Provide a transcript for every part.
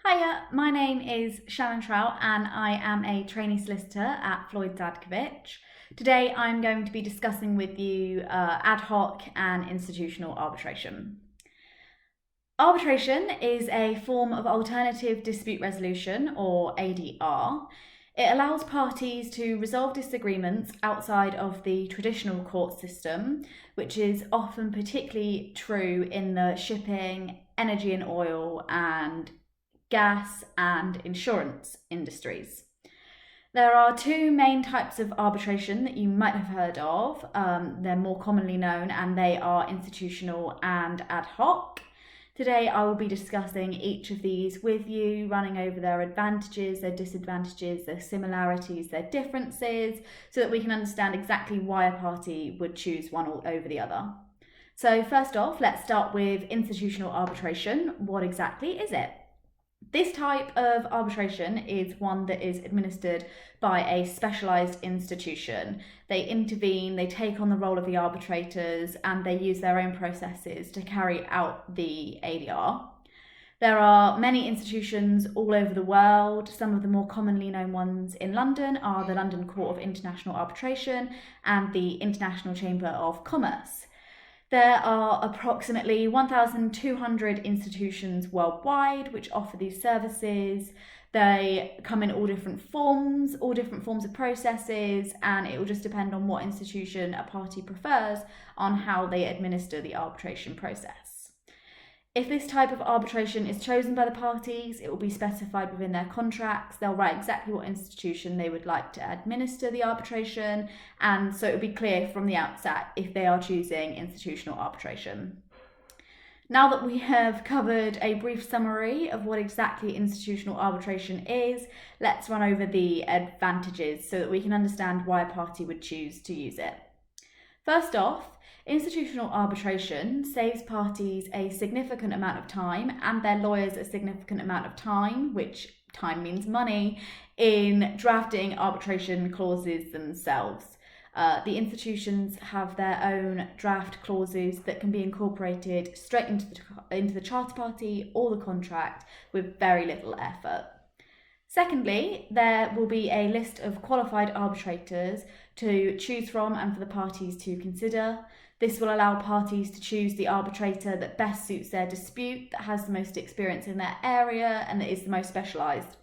Hiya, my name is Shannon Trout and I am a trainee solicitor at Floyd Zadkovich. Today I'm going to be discussing with you ad hoc and institutional arbitration. Arbitration is a form of alternative dispute resolution, or ADR. It allows parties to resolve disagreements outside of the traditional court system, which is often particularly true in the shipping, energy and oil, and gas and insurance industries. There are two main types of arbitration that you might have heard of. They're more commonly known, and they are institutional and ad hoc. Today I will be discussing each of these with you, running over their advantages, their disadvantages, their similarities, their differences, so that we can understand exactly why a party would choose one over the other. So first off, let's start with institutional arbitration. What exactly is it? This type of arbitration is one that is administered by a specialised institution. They intervene, they take on the role of the arbitrators, and they use their own processes to carry out the ADR. There are many institutions all over the world. Some of the more commonly known ones in London are the London Court of International Arbitration and the International Chamber of Commerce. There are approximately 1,200 institutions worldwide which offer these services. They come in all different forms of processes, and it will just depend on what institution a party prefers on how they administer the arbitration process. If this type of arbitration is chosen by the parties, it will be specified within their contracts. They'll write exactly what institution they would like to administer the arbitration, and so it will be clear from the outset if they are choosing institutional arbitration. Now that we have covered a brief summary of what exactly institutional arbitration is, let's run over the advantages so that we can understand why a party would choose to use it. First off, institutional arbitration saves parties a significant amount of time and their lawyers a significant amount of time, which time means money, in drafting arbitration clauses themselves. The institutions have their own draft clauses that can be incorporated straight into the charter party or the contract with very little effort. Secondly, there will be a list of qualified arbitrators to choose from and for the parties to consider. This will allow parties to choose the arbitrator that best suits their dispute, that has the most experience in their area, and that is the most specialised.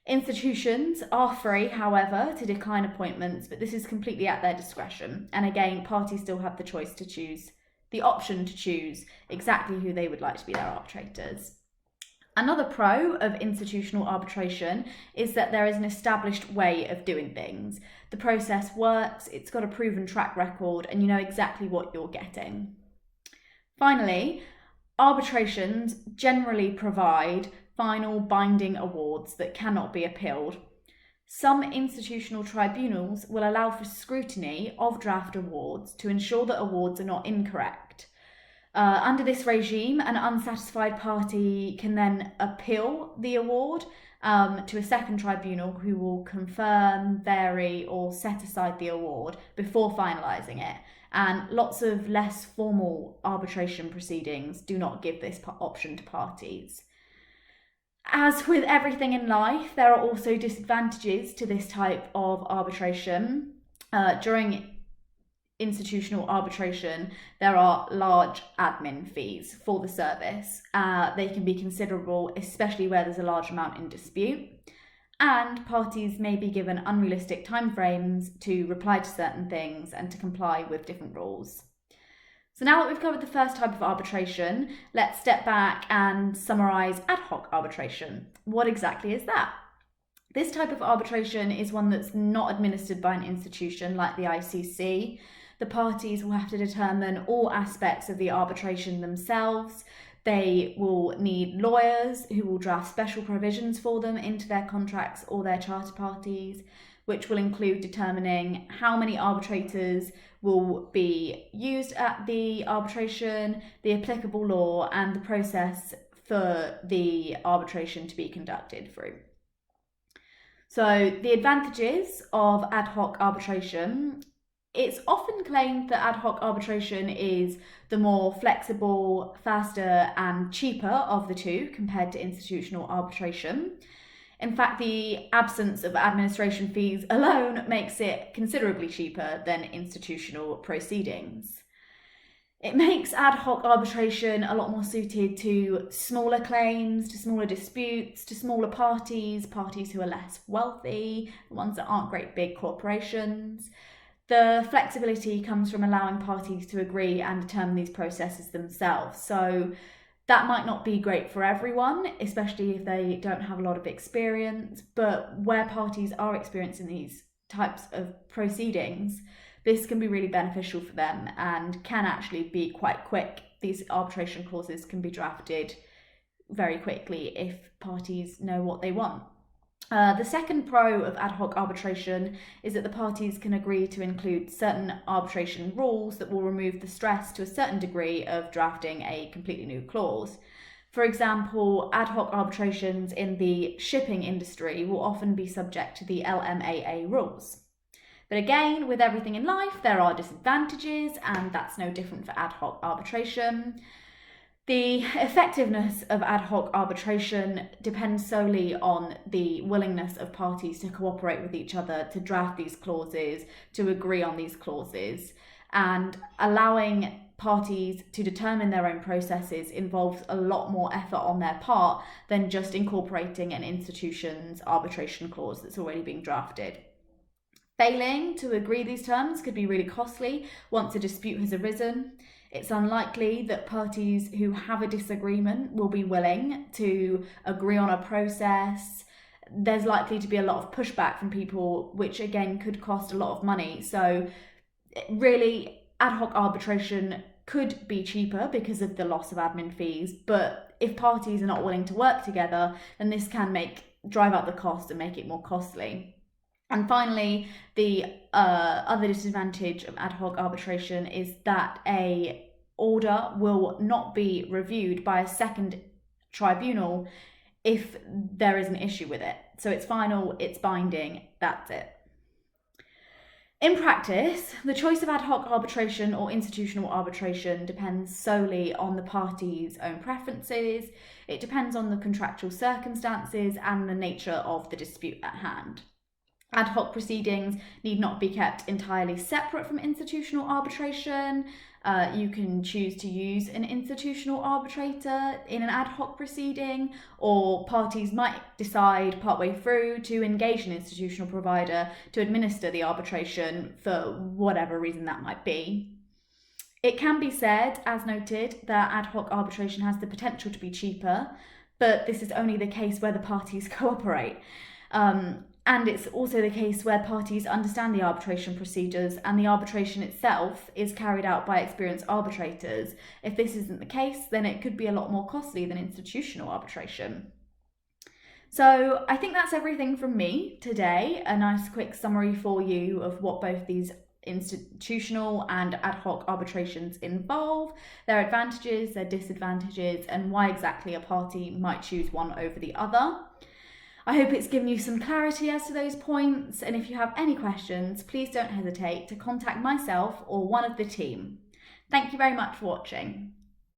Institutions are free, however, to decline appointments, but this is completely at their discretion. And again, parties still have the option to choose exactly who they would like to be their arbitrators. Another pro of institutional arbitration is that there is an established way of doing things. The process works, it's got a proven track record, and you know exactly what you're getting. Finally, arbitrations generally provide final binding awards that cannot be appealed. Some institutional tribunals will allow for scrutiny of draft awards to ensure that awards are not incorrect. Under this regime, an unsatisfied party can then appeal the award to a second tribunal who will confirm, vary, or set aside the award before finalising it. And lots of less formal arbitration proceedings do not give this option to parties. As with everything in life, there are also disadvantages to this type of arbitration. During institutional arbitration, there are large admin fees for the service. They can be considerable, especially where there's a large amount in dispute. And parties may be given unrealistic timeframes to reply to certain things and to comply with different rules. So now that we've covered the first type of arbitration, let's step back and summarise ad hoc arbitration. What exactly is that? This type of arbitration is one that's not administered by an institution like the ICC. The parties will have to determine all aspects of the arbitration themselves. They will need lawyers who will draft special provisions for them into their contracts or their charter parties, which will include determining how many arbitrators will be used at the arbitration, the applicable law, and the process for the arbitration to be conducted through. So the advantages of ad hoc arbitration It's often claimed that ad hoc arbitration is the more flexible, faster, and cheaper of the two compared to institutional arbitration. In fact, the absence of administration fees alone makes it considerably cheaper than institutional proceedings. It makes ad hoc arbitration a lot more suited to smaller claims, to smaller disputes, to smaller parties who are less wealthy, the ones that aren't great big corporations. The flexibility comes from allowing parties to agree and determine these processes themselves. So that might not be great for everyone, especially if they don't have a lot of experience, but where parties are experiencing these types of proceedings, this can be really beneficial for them and can actually be quite quick. These arbitration clauses can be drafted very quickly if parties know what they want. The second pro of ad hoc arbitration is that the parties can agree to include certain arbitration rules that will remove the stress to a certain degree of drafting a completely new clause. For example, ad hoc arbitrations in the shipping industry will often be subject to the LMAA rules. But again, with everything in life, there are disadvantages, and that's no different for ad hoc arbitration. The effectiveness of ad hoc arbitration depends solely on the willingness of parties to cooperate with each other, to draft these clauses, to agree on these clauses. And allowing parties to determine their own processes involves a lot more effort on their part than just incorporating an institution's arbitration clause that's already being drafted. Failing to agree these terms could be really costly once a dispute has arisen. It's unlikely that parties who have a disagreement will be willing to agree on a process. There's likely to be a lot of pushback from people, which again could cost a lot of money. So really, ad hoc arbitration could be cheaper because of the loss of admin fees, but if parties are not willing to work together, then this can drive up the cost and make it more costly. And finally, the other disadvantage of ad hoc arbitration is that a order will not be reviewed by a second tribunal if there is an issue with it. So it's final, it's binding, that's it. In practice, the choice of ad hoc arbitration or institutional arbitration depends solely on the parties' own preferences. It depends on the contractual circumstances and the nature of the dispute at hand. Ad hoc proceedings need not be kept entirely separate from institutional arbitration. You can choose to use an institutional arbitrator in an ad hoc proceeding, or parties might decide partway through to engage an institutional provider to administer the arbitration for whatever reason that might be. It can be said, as noted, that ad hoc arbitration has the potential to be cheaper, but this is only the case where the parties cooperate. And it's also the case where parties understand the arbitration procedures and the arbitration itself is carried out by experienced arbitrators. If this isn't the case, then it could be a lot more costly than institutional arbitration. So I think that's everything from me today. A nice quick summary for you of what both these institutional and ad hoc arbitrations involve, their advantages, their disadvantages, and why exactly a party might choose one over the other. I hope it's given you some clarity as to those points, and if you have any questions, please don't hesitate to contact myself or one of the team. Thank you very much for watching.